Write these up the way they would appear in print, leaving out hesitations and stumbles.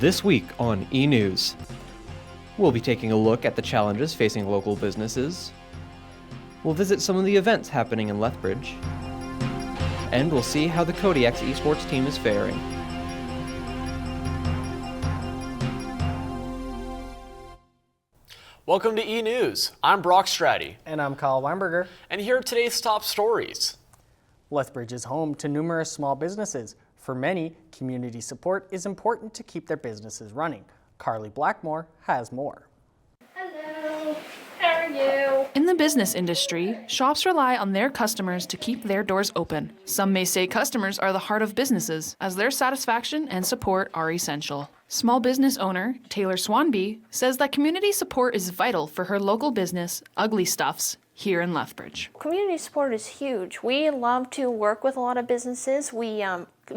This week on eNews, we'll be taking a look at the challenges facing local businesses. We'll visit some of the events happening in Lethbridge. And we'll see how the Kodiak's esports team is faring. Welcome to eNews. I'm Brock Stratty. And I'm Kyle Weinberger. And here are today's top stories. Lethbridge is home to numerous small businesses. For many, community support is important to keep their businesses running. Carly Blackmore has more. Hello, how are you? In the business industry, shops rely on their customers to keep their doors open. Some may say customers are the heart of businesses, as their satisfaction and support are essential. Small business owner Taylor Swanby says that community support is vital for her local business, Ugly Stuffs, here in Lethbridge. Community support is huge. We love to work with a lot of businesses.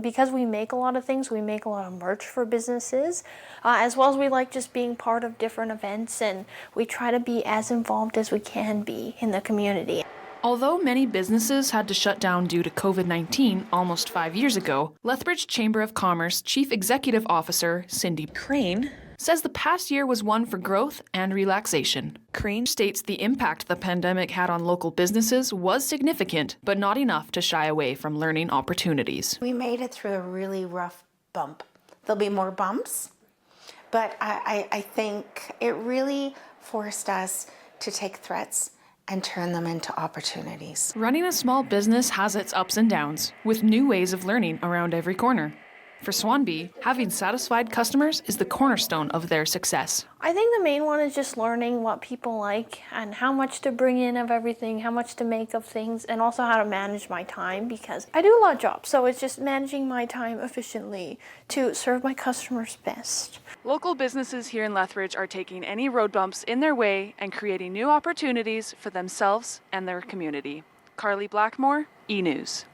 Because we make a lot of things, we make a lot of merch for businesses, as well as we like just being part of different events, and we try to be as involved as we can be in the community. Although many businesses had to shut down due to COVID-19 almost 5 years ago, Lethbridge Chamber of Commerce Chief Executive Officer Cindy Crane says the past year was one for growth and relaxation. Crane states the impact the pandemic had on local businesses was significant, but not enough to shy away from learning opportunities. We made it through a really rough bump. There'll be more bumps, but I think it really forced us to take threats and turn them into opportunities. Running a small business has its ups and downs, with new ways of learning around every corner. For Swanby, having satisfied customers is the cornerstone of their success. I think the main one is just learning what people like and how much to bring in of everything, how much to make of things, and also how to manage my time, because I do a lot of jobs, so it's just managing my time efficiently to serve my customers best. Local businesses here in Lethbridge are taking any road bumps in their way and creating new opportunities for themselves and their community. Carly Blackmore, eNews.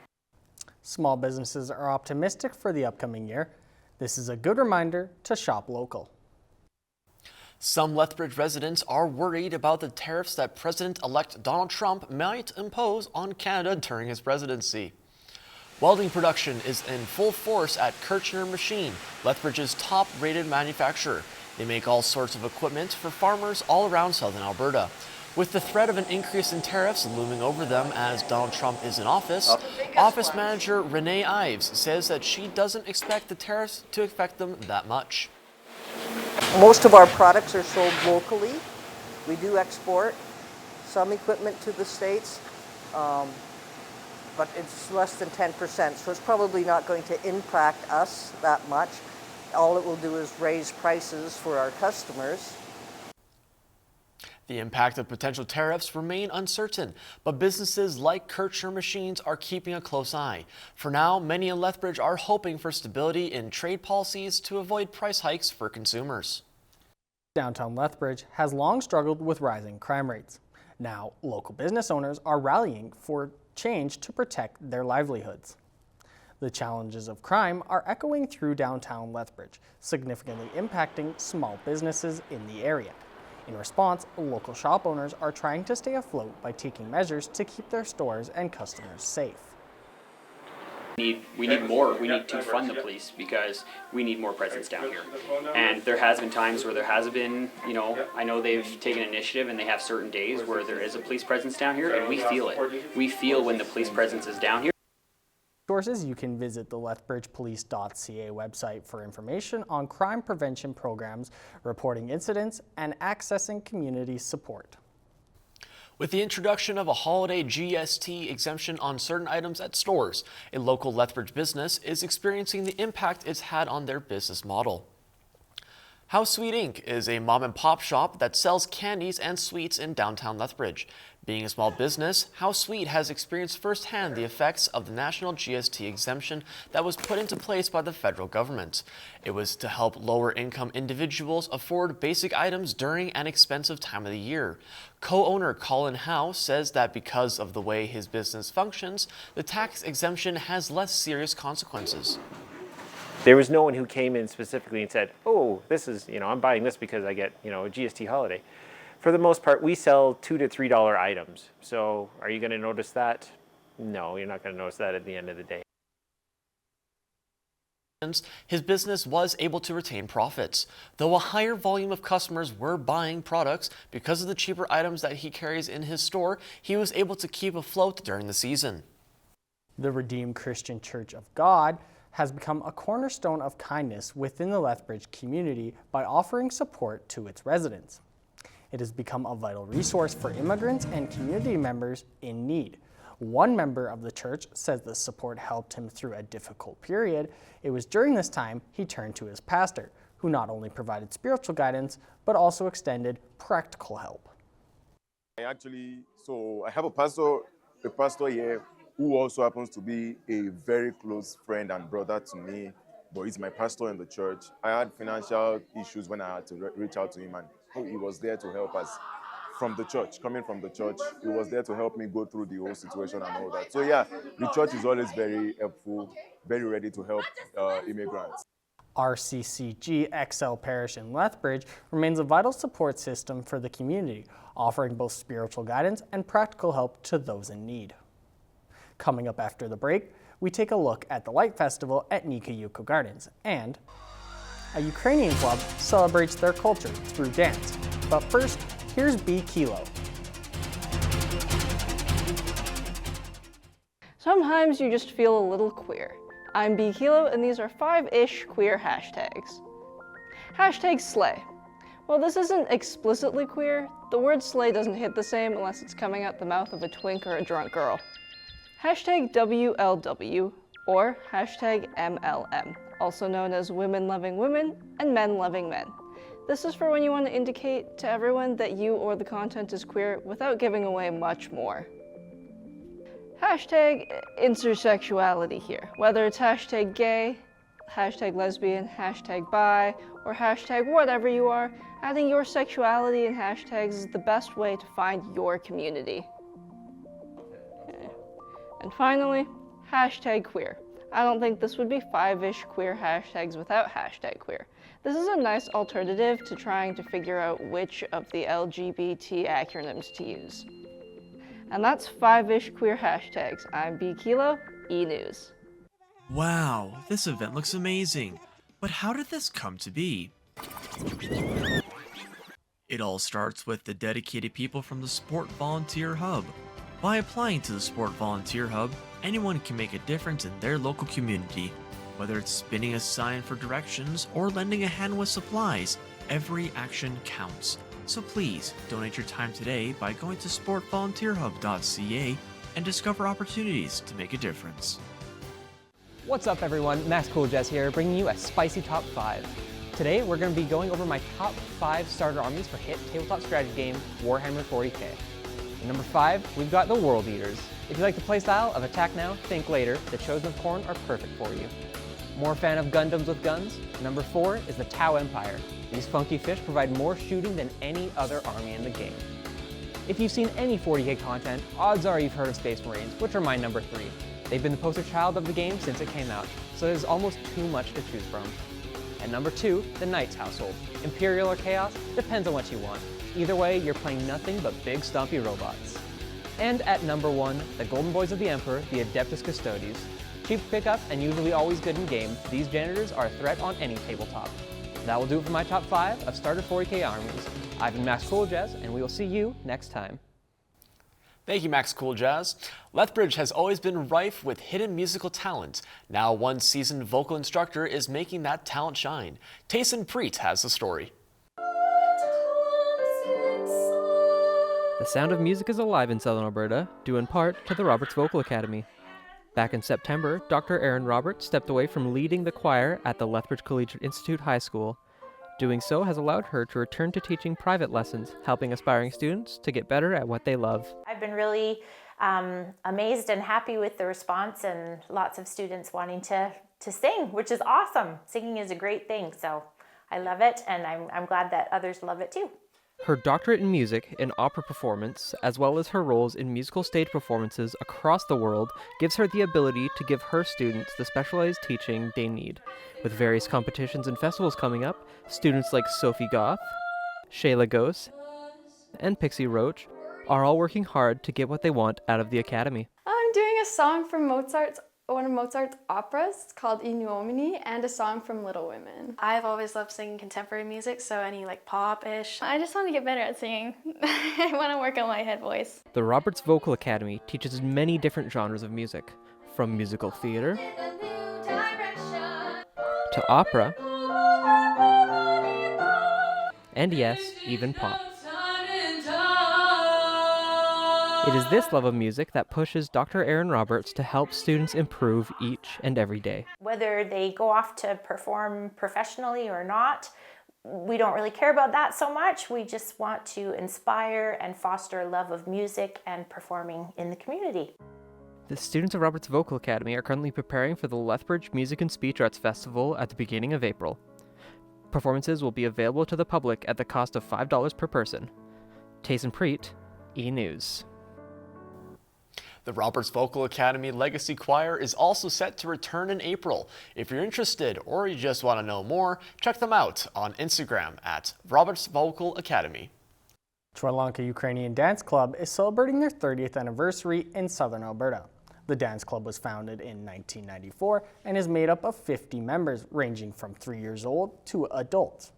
Small businesses are optimistic for the upcoming year. This is a good reminder to shop local. Some Lethbridge residents are worried about the tariffs that President-elect Donald Trump might impose on Canada during his presidency. Welding production is in full force at Kirchner Machine, Lethbridge's top-rated manufacturer. They make all sorts of equipment for farmers all around southern Alberta. With the threat of an increase in tariffs looming over them as Donald Trump is in office, Office Manager Renee Ives says that she doesn't expect the tariffs to affect them that much. Most of our products are sold locally. We do export some equipment to the States, but it's less than 10%, so it's probably not going to impact us that much. All it will do is raise prices for our customers. The impact of potential tariffs remain uncertain, but businesses like Kirchner Machines are keeping a close eye. For now, many in Lethbridge are hoping for stability in trade policies to avoid price hikes for consumers. Downtown Lethbridge has long struggled with rising crime rates. Now, local business owners are rallying for change to protect their livelihoods. The challenges of crime are echoing through downtown Lethbridge, significantly impacting small businesses in the area. In response, local shop owners are trying to stay afloat by taking measures to keep their stores and customers safe. We need more. We need to fund the police because we need more presence down here. And there has been times where there has been, I know they've taken initiative and they have certain days where there is a police presence down here, and we feel it. We feel when the police presence is down here. Sources, you can visit the lethbridgepolice.ca website for information on crime prevention programs, reporting incidents, and accessing community support. With the introduction of a holiday GST exemption on certain items at stores, a local Lethbridge business is experiencing the impact it's had on their business model. How Sweet Inc. is a mom-and-pop shop that sells candies and sweets in downtown Lethbridge. Being a small business, How Sweet has experienced firsthand the effects of the national GST exemption that was put into place by the federal government. It was to help lower-income individuals afford basic items during an expensive time of the year. Co-owner Colin Howe says that because of the way his business functions, the tax exemption has less serious consequences. There was no one who came in specifically and said, oh, this is, I'm buying this because I get, a GST holiday. For the most part, we sell $2 to $3 items. So are you going to notice that? No, you're not going to notice that at the end of the day. his business was able to retain profits. Though a higher volume of customers were buying products because of the cheaper items that he carries in his store, he was able to keep afloat during the season. The Redeemed Christian Church of God has become a cornerstone of kindness within the Lethbridge community by offering support to its residents. It has become a vital resource for immigrants and community members in need. One member of the church says the support helped him through a difficult period. It was during this time he turned to his pastor, who not only provided spiritual guidance, but also extended practical help. I have a pastor here who also happens to be a very close friend and brother to me, but he's my pastor in the church. I had financial issues when I had to reach out to him, and he was there to help us. Coming from the church, he was there to help me go through the whole situation and all that. So yeah, the church is always very helpful, very ready to help immigrants. RCCG XL Parish in Lethbridge remains a vital support system for the community, offering both spiritual guidance and practical help to those in need. Coming up after the break, we take a look at the Light Festival at Nikayuko Gardens, and a Ukrainian club celebrates their culture through dance. But first, here's B Kilo. Sometimes you just feel a little queer. I'm B Kilo, and these are 5-ish queer hashtags. Hashtag slay. While this isn't explicitly queer, the word slay doesn't hit the same unless it's coming out the mouth of a twink or a drunk girl. Hashtag WLW, or hashtag MLM, also known as women loving women and men loving men. This is for when you want to indicate to everyone that you or the content is queer without giving away much more. Hashtag intersexuality here, whether it's hashtag gay, hashtag lesbian, hashtag bi, or hashtag whatever you are, adding your sexuality in hashtags is the best way to find your community. And finally, hashtag queer. I don't think this would be 5-ish queer hashtags without hashtag queer. This is a nice alternative to trying to figure out which of the LGBT acronyms to use. And that's 5-ish queer hashtags. I'm B Kilo, eNews. Wow, this event looks amazing. But how did this come to be? It all starts with the dedicated people from the Sport Volunteer Hub. By applying to the Sport Volunteer Hub, anyone can make a difference in their local community. Whether it's spinning a sign for directions or lending a hand with supplies, every action counts. So please donate your time today by going to sportvolunteerhub.ca and discover opportunities to make a difference. What's up everyone, Max Cool Jazz here, bringing you a spicy top 5. Today we're going to be going over my top 5 starter armies for hit tabletop strategy game Warhammer 40k. At number 5, we've got the World Eaters. If you like the playstyle of Attack Now, Think Later, the Chosen of Khorne are perfect for you. More fan of Gundams with guns? Number 4 is the Tau Empire. These funky fish provide more shooting than any other army in the game. If you've seen any 40k content, odds are you've heard of Space Marines, which are my number 3. They've been the poster child of the game since it came out, so there's almost too much to choose from. At number 2, the Knights Household. Imperial or Chaos? Depends on what you want. Either way, you're playing nothing but big stompy robots. And at number 1, the Golden Boys of the Emperor, the Adeptus Custodes. Cheap to pick up and usually always good in game, these janitors are a threat on any tabletop. That will do it for my top 5 of starter 40k armies. I've been Max Cool Jazz, and we will see you next time. Thank you, Max Cool Jazz. Lethbridge has always been rife with hidden musical talent. Now one seasoned vocal instructor is making that talent shine. Tayson Preet has the story. The sound of music is alive in Southern Alberta, due in part to the Roberts Vocal Academy. Back in September, Dr. Erin Roberts stepped away from leading the choir at the Lethbridge Collegiate Institute High School. Doing so has allowed her to return to teaching private lessons, helping aspiring students to get better at what they love. I've been really amazed and happy with the response, and lots of students wanting to sing, which is awesome. Singing is a great thing, so I love it, and I'm glad that others love it too. Her doctorate in music and opera performance, as well as her roles in musical stage performances across the world, gives her the ability to give her students the specialized teaching they need. With various competitions and festivals coming up, students like Sophie Goff, Shayla Gose, and Pixie Roach are all working hard to get what they want out of the Academy. I'm doing a song from Mozart's one of Mozart's operas called eNEWSFeb28 and a song from Little Women. I've always loved singing contemporary music, so any like pop-ish. I just want to get better at singing. I want to work on my head voice. The Roberts Vocal Academy teaches many different genres of music, from musical theater to opera, and yes, even pop. It is this love of music that pushes Dr. Aaron Roberts to help students improve each and every day. Whether they go off to perform professionally or not, we don't really care about that so much. We just want to inspire and foster a love of music and performing in the community. The students of Roberts Vocal Academy are currently preparing for the Lethbridge Music and Speech Arts Festival at the beginning of April. Performances will be available to the public at the cost of $5 per person. Tayson Preet, eNews. The Roberts Vocal Academy Legacy Choir is also set to return in April. If you're interested or you just want to know more, check them out on Instagram at Roberts Vocal Academy. Chorlanka Ukrainian Dance Club is celebrating their 30th anniversary in southern Alberta. The dance club was founded in 1994 and is made up of 50 members ranging from 3 years old to adults.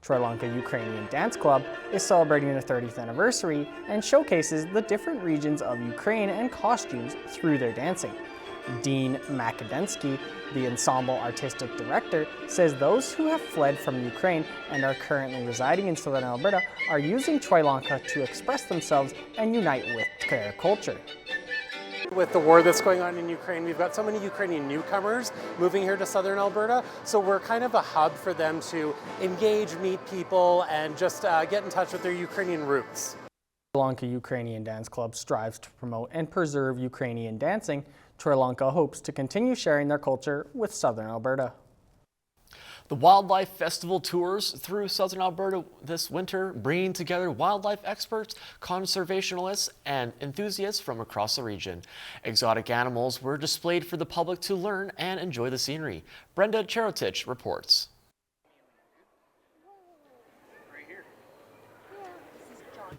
Chorlanka Ukrainian Dance Club is celebrating their 30th anniversary and showcases the different regions of Ukraine and costumes through their dancing. Dean Makadensky, the ensemble artistic director, says those who have fled from Ukraine and are currently residing in southern Alberta are using Chorlanka to express themselves and unite with their culture. With the war that's going on in Ukraine, we've got so many Ukrainian newcomers moving here to southern Alberta, so we're kind of a hub for them to engage, meet people, and just get in touch with their Ukrainian roots. Chorlanka Ukrainian Dance Club strives to promote and preserve Ukrainian dancing. Chorlanka hopes to continue sharing their culture with southern Alberta. The Wildlife Festival tours through southern Alberta this winter, bringing together wildlife experts, conservationists, and enthusiasts from across the region. Exotic animals were displayed for the public to learn and enjoy the scenery. Brenda Cherotich reports.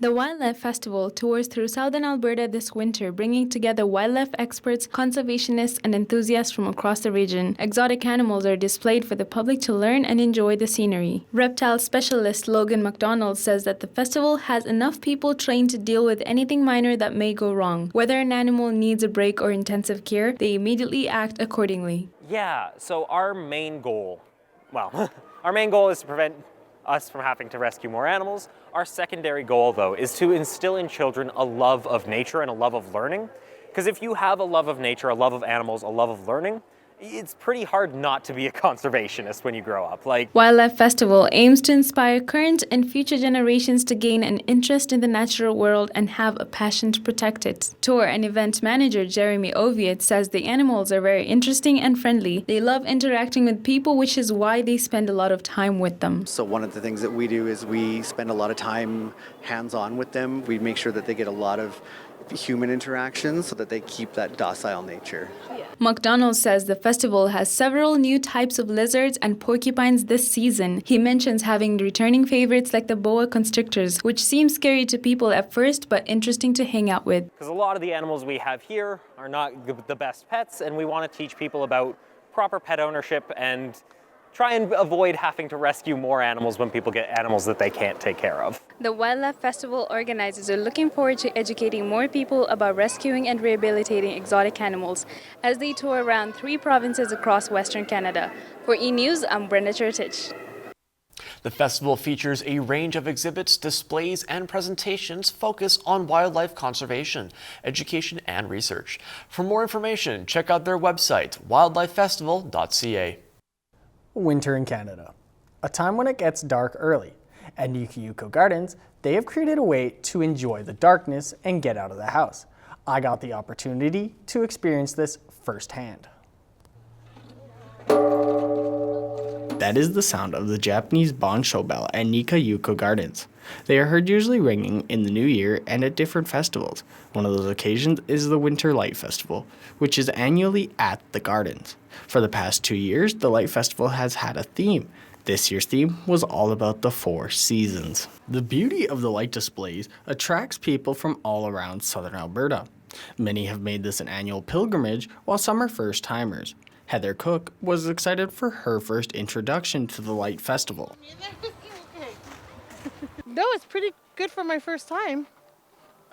The Wildlife Festival tours through southern Alberta this winter, bringing together wildlife experts, conservationists, and enthusiasts from across the region. Exotic animals are displayed for the public to learn and enjoy the scenery. Reptile specialist Logan McDonald says that the festival has enough people trained to deal with anything minor that may go wrong. Whether an animal needs a break or intensive care, they immediately act accordingly. Yeah, so our main goal is to prevent us from having to rescue more animals. Our secondary goal, though, is to instill in children a love of nature and a love of learning. Because if you have a love of nature, a love of animals, a love of learning, it's pretty hard not to be a conservationist when you grow up. Wildlife Festival aims to inspire current and future generations to gain an interest in the natural world and have a passion to protect it. Tour and event manager Jeremy Oviatt says the animals are very interesting and friendly. They love interacting with people, which is why they spend a lot of time with them. So one of the things that we do is we spend a lot of time hands-on with them. We make sure that they get a lot of human interactions so that they keep that docile nature. McDonald says the festival has several new types of lizards and porcupines this season. He mentions having returning favorites like the boa constrictors, which seem scary to people at first but interesting to hang out with. Because a lot of the animals we have here are not the best pets, and we want to teach people about proper pet ownership and try and avoid having to rescue more animals when people get animals that they can't take care of. The Wildlife Festival organizers are looking forward to educating more people about rescuing and rehabilitating exotic animals as they tour around 3 provinces across Western Canada. For eNews, I'm Brenda Cherotich. The festival features a range of exhibits, displays, and presentations focused on wildlife conservation, education, and research. For more information, check out their website, wildlifefestival.ca. Winter in Canada, a time when it gets dark early. At eNEWSFeb28 Gardens, they have created a way to enjoy the darkness and get out of the house. I got the opportunity to experience this firsthand. That is the sound of the Japanese Bansho bell at eNEWSFeb28 Gardens. They are heard usually ringing in the new year and at different festivals. One of those occasions is the Winter Light Festival, which is annually at the gardens. For the past 2 years, the Light Festival has had a theme. This year's theme was all about the 4 seasons. The beauty of the light displays attracts people from all around southern Alberta. Many have made this an annual pilgrimage, while some are first-timers. Heather Cook was excited for her first introduction to the Light Festival. No, it's pretty good for my first time.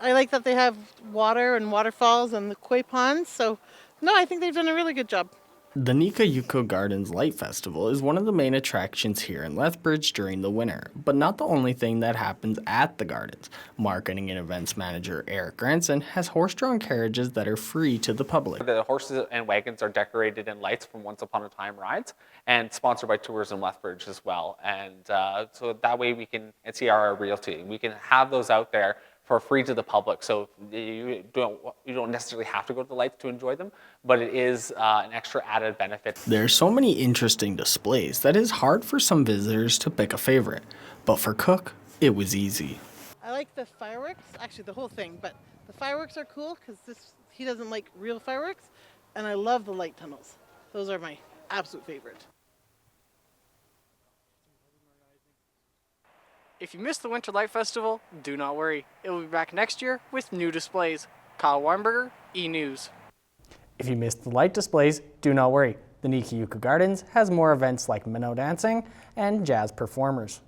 I like that they have water and waterfalls and the koi ponds, so no, I think they've done a really good job. The Nikayuko Gardens Light Festival is one of the main attractions here in Lethbridge during the winter, but not the only thing that happens at the gardens. Marketing and events manager Eric Granson has horse-drawn carriages that are free to the public. The horses and wagons are decorated in lights from Once Upon a Time rides and sponsored by Tourism Lethbridge as well. And so that way we can, and CRR Realty, we can have those out there for free to the public. So you don't necessarily have to go to the lights to enjoy them, but it is an extra added benefit. There are so many interesting displays that it's hard for some visitors to pick a favorite, but for Cook, it was easy. I like the fireworks, actually the whole thing, but the fireworks are cool because he doesn't like real fireworks, and I love the light tunnels. Those are my absolute favorite. If you missed the Winter Light Festival, do not worry. It will be back next year with new displays. Kyle Weinberger, eNews. If you missed the light displays, do not worry. The Nikayuko Gardens has more events like minnow dancing and jazz performers.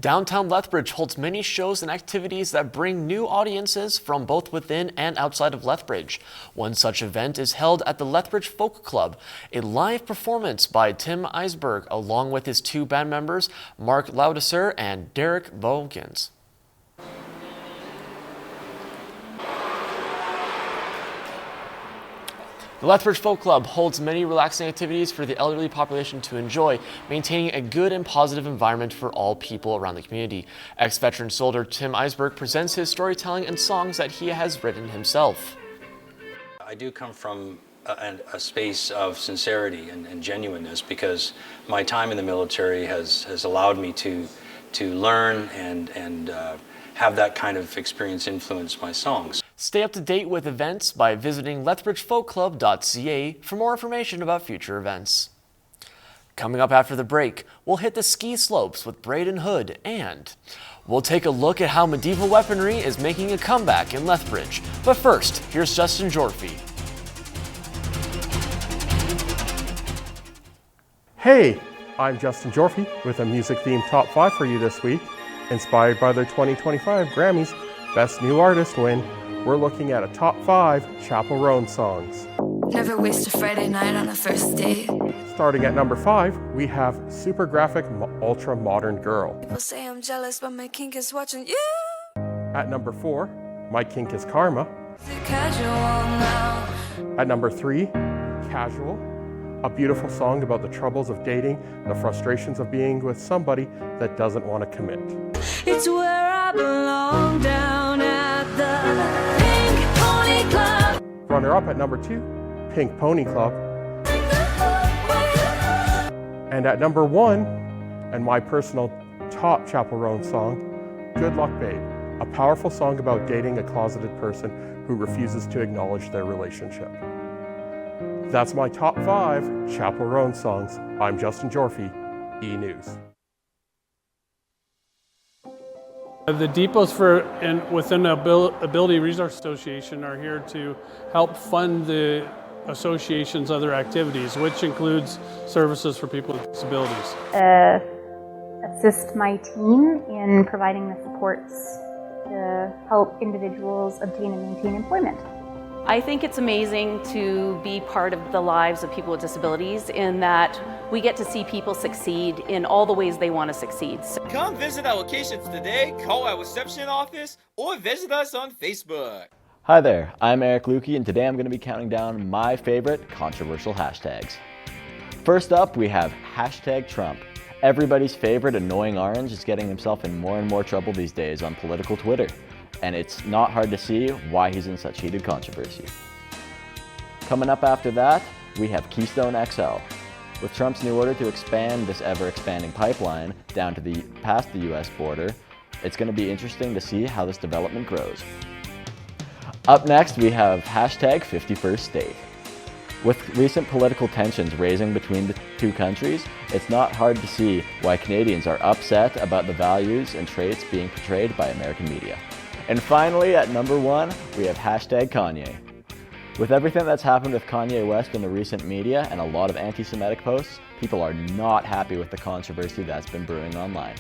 Downtown Lethbridge holds many shows and activities that bring new audiences from both within and outside of Lethbridge. One such event is held at the Lethbridge Folk Club, a live performance by Tim Eisberg along with his two band members, Mark Laudisser and Derek Bogans. The Lethbridge Folk Club holds many relaxing activities for the elderly population to enjoy, maintaining a good and positive environment for all people around the community. Ex-veteran soldier Tim Eisberg presents his storytelling and songs that he has written himself. I do come from a space of sincerity and genuineness because my time in the military has allowed me to learn and have that kind of experience influence my songs. Stay up to date with events by visiting lethbridgefolkclub.ca for more information about future events. Coming up after the break, we'll hit the ski slopes with Braden Hood, and we'll take a look at how medieval weaponry is making a comeback in Lethbridge. But first, here's Justin Jorfy. Hey, I'm Justin Jorfy with a music-themed Top 5 for you this week. Inspired by their 2025 Grammys Best New Artist win, we're looking at a top 5 Chapel Roan songs. Never waste a Friday night on a first date. Starting at number 5, we have Super Graphic Ultra Modern Girl. People say I'm jealous, but my kink is watching you. At number 4, My Kink is Karma. Casual now. At number 3, Casual, a beautiful song about the troubles of dating, the frustrations of being with somebody that doesn't want to commit. It's where I belong, down at the Pink Pony Club. Runner-up at number 2, Pink Pony Club. And at number 1, and my personal top Chapel Roan song, Good Luck Babe, a powerful song about dating a closeted person who refuses to acknowledge their relationship. That's my top 5 Chapel Roan songs. I'm Justin Jorfy, eNews. The depots within the Ability Resource Association are here to help fund the association's other activities, which includes services for people with disabilities. Assist my team in providing the supports to help individuals obtain and maintain employment. I think it's amazing to be part of the lives of people with disabilities in that we get to see people succeed in all the ways they want to succeed. Come visit our locations today, call our reception office, or visit us on Facebook. Hi there, I'm Eric Lukey, and today I'm going to be counting down my favorite controversial hashtags. First up, we have hashtag Trump. Everybody's favorite annoying orange is getting himself in more and more trouble these days on political Twitter. And it's not hard to see why he's in such heated controversy. Coming up after that, we have Keystone XL. With Trump's new order to expand this ever-expanding pipeline down to past the US border, it's going to be interesting to see how this development grows. Up next, we have hashtag 51st State. With recent political tensions raising between the two countries, it's not hard to see why Canadians are upset about the values and traits being portrayed by American media. And finally, at number 1, we have hashtag Kanye. With everything that's happened with Kanye West in the recent media and a lot of anti-Semitic posts, people are not happy with the controversy that's been brewing online.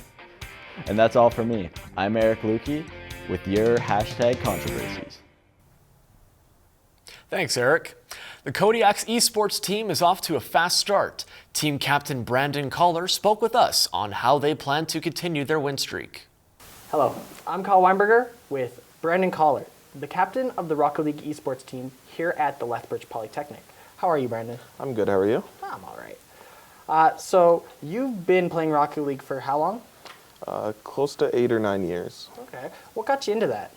And that's all for me. I'm Eric Lukey with your hashtag controversies. Thanks, Eric. The Kodiak's esports team is off to a fast start. Team captain Brandon Collar spoke with us on how they plan to continue their win streak. Hello, I'm Kyle Weinberger with Brandon Collar, the captain of the Rocket League esports team here at the Lethbridge Polytechnic. How are you, Brandon? I'm good, how are you? I'm all right. So you've been playing Rocket League for how long? Close to 8 or 9 years. Okay. What got you into that?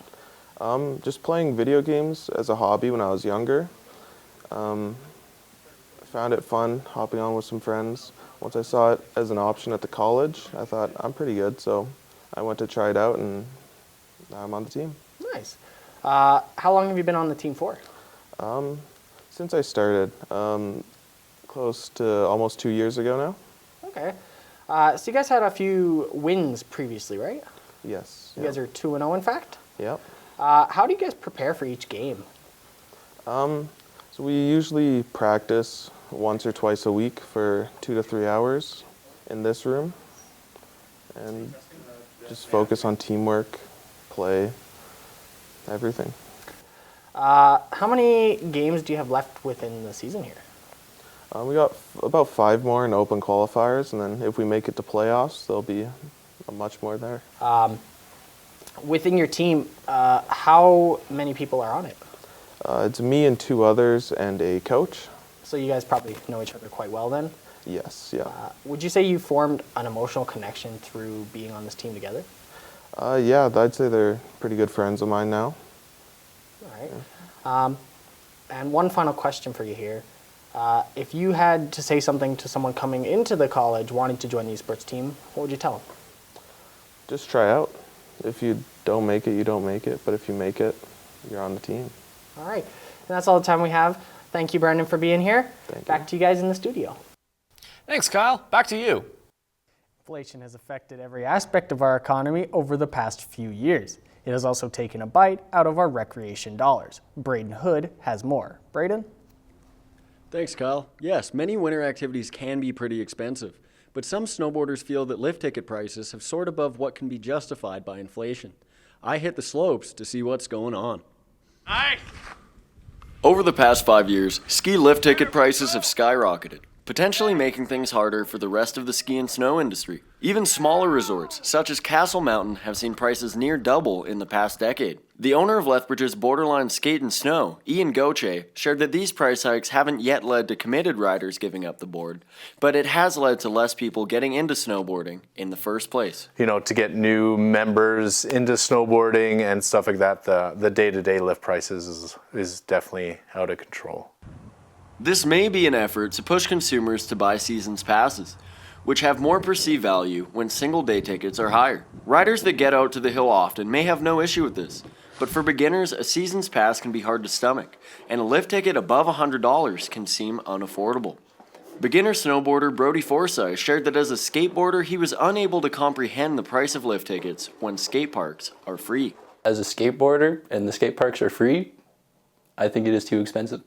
Just playing video games as a hobby when I was younger. I found it fun hopping on with some friends. Once I saw it as an option at the college, I thought I'm pretty good, so I went to try it out and now I'm on the team. Nice. How long have you been on the team for? Since I started, close to almost 2 years ago now. Okay. So you guys had a few wins previously, right? Yes. You guys are 2-0 in fact? Yep. How do you guys prepare for each game? So we usually practice once or twice a week for 2 to 3 hours in this room and just focus on teamwork, play, everything. How many games do you have left within the season here? We got about 5 more in open qualifiers, and then if we make it to playoffs, there'll be much more there. Within your team, how many people are on it? It's me and 2 others and a coach. So you guys probably know each other quite well then? Yes, yeah. Would you say you formed an emotional connection through being on this team together? Yeah, I'd say they're pretty good friends of mine now. All right. And one final question for you here. If you had to say something to someone coming into the college wanting to join the esports team, what would you tell them? Just try out. If you don't make it, you don't make it. But if you make it, you're on the team. All right. And that's all the time we have. Thank you, Brandon, for being here. Back to you guys in the studio. Thanks, Kyle. Back to you. Inflation has affected every aspect of our economy over the past few years. It has also taken a bite out of our recreation dollars. Braden Hood has more. Braden? Thanks, Kyle. Yes, many winter activities can be pretty expensive, but some snowboarders feel that lift ticket prices have soared above what can be justified by inflation. I hit the slopes to see what's going on. Nice! Over the past 5 years, ski lift ticket prices have skyrocketed, potentially making things harder for the rest of the ski and snow industry. Even smaller resorts, such as Castle Mountain, have seen prices near double in the past decade. The owner of Lethbridge's Borderline Skate and Snow, Ian Goche, shared that these price hikes haven't yet led to committed riders giving up the board, but it has led to less people getting into snowboarding in the first place. You know, to get new members into snowboarding and stuff like that, the day-to-day lift prices is definitely out of control. This may be an effort to push consumers to buy season's passes, which have more perceived value when single-day tickets are higher. Riders that get out to the hill often may have no issue with this, but for beginners, a season's pass can be hard to stomach, and a lift ticket above $100 can seem unaffordable. Beginner snowboarder Brody Forsyth shared that as a skateboarder, he was unable to comprehend the price of lift tickets when skate parks are free. As a skateboarder and the skate parks are free, I think it is too expensive.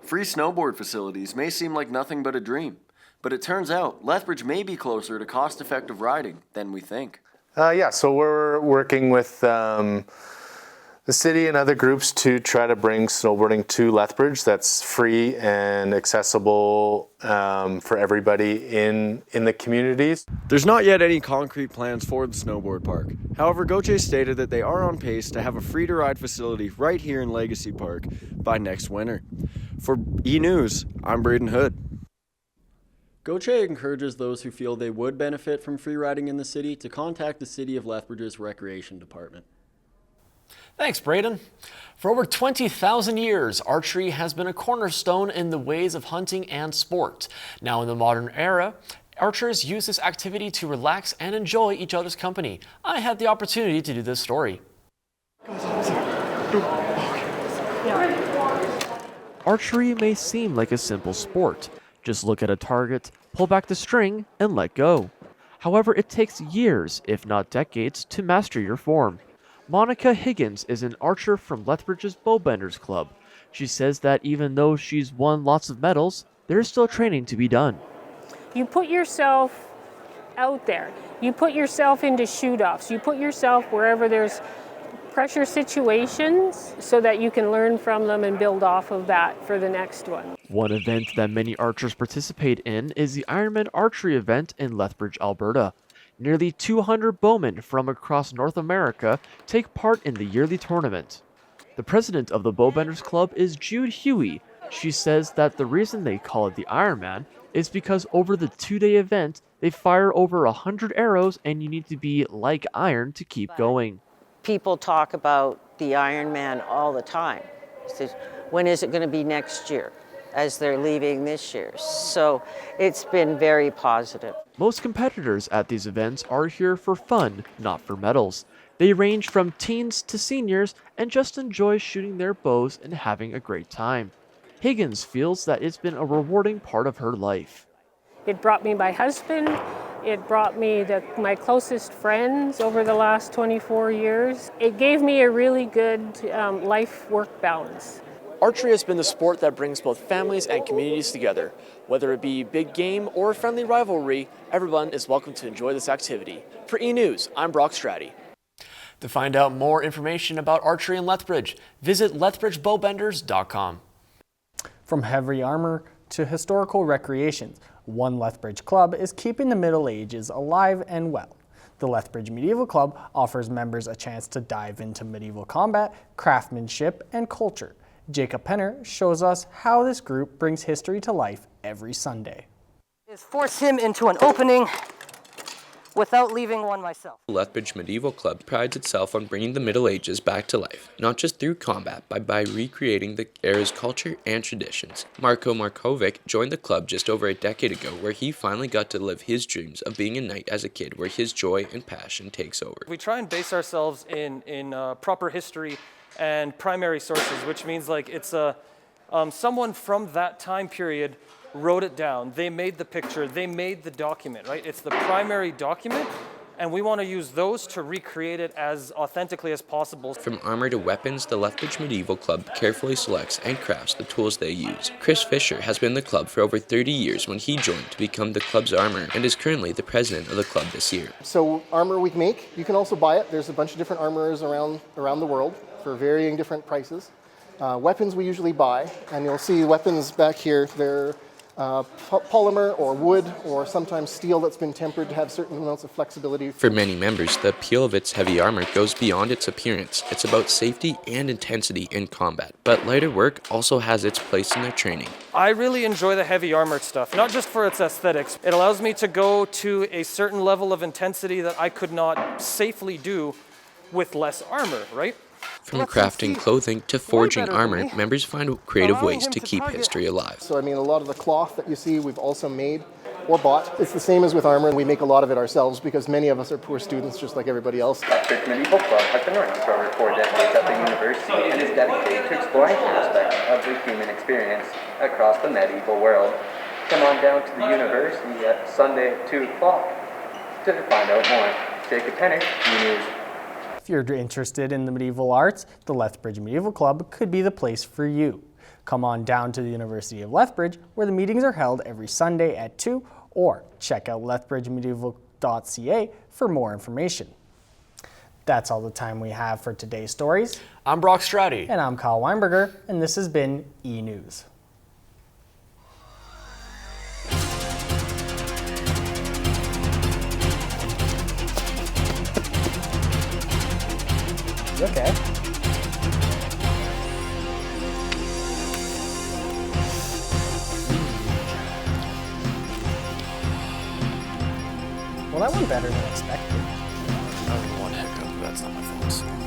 Free snowboard facilities may seem like nothing but a dream, but it turns out Lethbridge may be closer to cost-effective riding than we think. Yeah, so we're working with the city and other groups to try to bring snowboarding to Lethbridge that's free and accessible for everybody in the communities. There's not yet any concrete plans for the snowboard park. However, Goche stated that they are on pace to have a free-to-ride facility right here in Legacy Park by next winter. For eNews, I'm Braden Hood. Goche encourages those who feel they would benefit from free riding in the city to contact the City of Lethbridge's Recreation Department. Thanks, Braden. For over 20,000 years, archery has been a cornerstone in the ways of hunting and sport. Now in the modern era, archers use this activity to relax and enjoy each other's company. I had the opportunity to do this story. Archery may seem like a simple sport. Just look at a target, pull back the string, and let go. However, it takes years, if not decades, to master your form. Monica Higgins is an archer from Lethbridge's Bowbenders Club. She says that even though she's won lots of medals, there's still training to be done. You put yourself out there. You put yourself into shoot-offs. You put yourself wherever there's pressure situations so that you can learn from them and build off of that for the next one. One event that many archers participate in is the Ironman Archery event in Lethbridge, Alberta. Nearly 200 bowmen from across North America take part in the yearly tournament. The president of the Bowbenders Club is Jude Huey. She says that the reason they call it the Ironman is because over the 2-day event, they fire over 100 arrows and you need to be like iron to keep going. People talk about the Ironman all the time. Says, when is it going to be next year? As they're leaving this year. So it's been very positive. Most competitors at these events are here for fun, not for medals. They range from teens to seniors and just enjoy shooting their bows and having a great time. Higgins feels that it's been a rewarding part of her life. It brought me my husband. It brought me my closest friends over the last 24 years. It gave me a really good life-work balance. Archery has been the sport that brings both families and communities together. Whether it be big game or friendly rivalry, everyone is welcome to enjoy this activity. For eNews, I'm Brock Stratty. To find out more information about archery in Lethbridge, visit lethbridgebowbenders.com. From heavy armor to historical recreations, one Lethbridge club is keeping the Middle Ages alive and well. The Lethbridge Medieval Club offers members a chance to dive into medieval combat, craftsmanship, and culture. Jacob Penner shows us how this group brings history to life every Sunday. Force him into an opening without leaving one myself. The Lethbridge Medieval Club prides itself on bringing the Middle Ages back to life, not just through combat, but by recreating the era's culture and traditions. Marko Markovic joined the club just over a decade ago, where he finally got to live his dreams of being a knight as a kid, where his joy and passion takes over. We try and base ourselves in proper history and primary sources, which means like it's someone from that time period wrote it down. They made the picture, they made the document, right? It's the primary document, and we want to use those to recreate it as authentically as possible. From armor to weapons, the Lethbridge Medieval Club carefully selects and crafts the tools they use. Chris Fisher has been in the club for over 30 years when he joined to become the club's armor, and is currently the president of the club this year. So armor we make, you can also buy it. There's a bunch of different armorers around the world for varying different prices. Weapons we usually buy, and you'll see weapons back here. They're polymer or wood or sometimes steel that's been tempered to have certain amounts of flexibility. For many members, the appeal of its heavy armor goes beyond its appearance. It's about safety and intensity in combat, but lighter work also has its place in their training. I really enjoy the heavy armored stuff, not just for its aesthetics. It allows me to go to a certain level of intensity that I could not safely do with less armor, right? From crafting clothing to forging armor, members find creative ways to keep history alive. So I mean, a lot of the cloth that you see we've also made or bought. It's the same as with armor, and we make a lot of it ourselves because many of us are poor students just like everybody else. Lethbridge Medieval Club has been around for over 4 decades at the university and is dedicated to exploring aspects of the human experience across the medieval world. Come on down to the university at Sunday at 2 o'clock to find out more. Jacob Penner, eNews. If you're interested in the medieval arts, the Lethbridge Medieval Club could be the place for you. Come on down to the University of Lethbridge, where the meetings are held every Sunday at 2, or check out lethbridgemedieval.ca for more information. That's all the time we have for today's stories. I'm Brock Stratty. And I'm Kyle Weinberger, and this has been eNews. Okay. Well, that went better than expected. That was one hiccup. That's not my fault.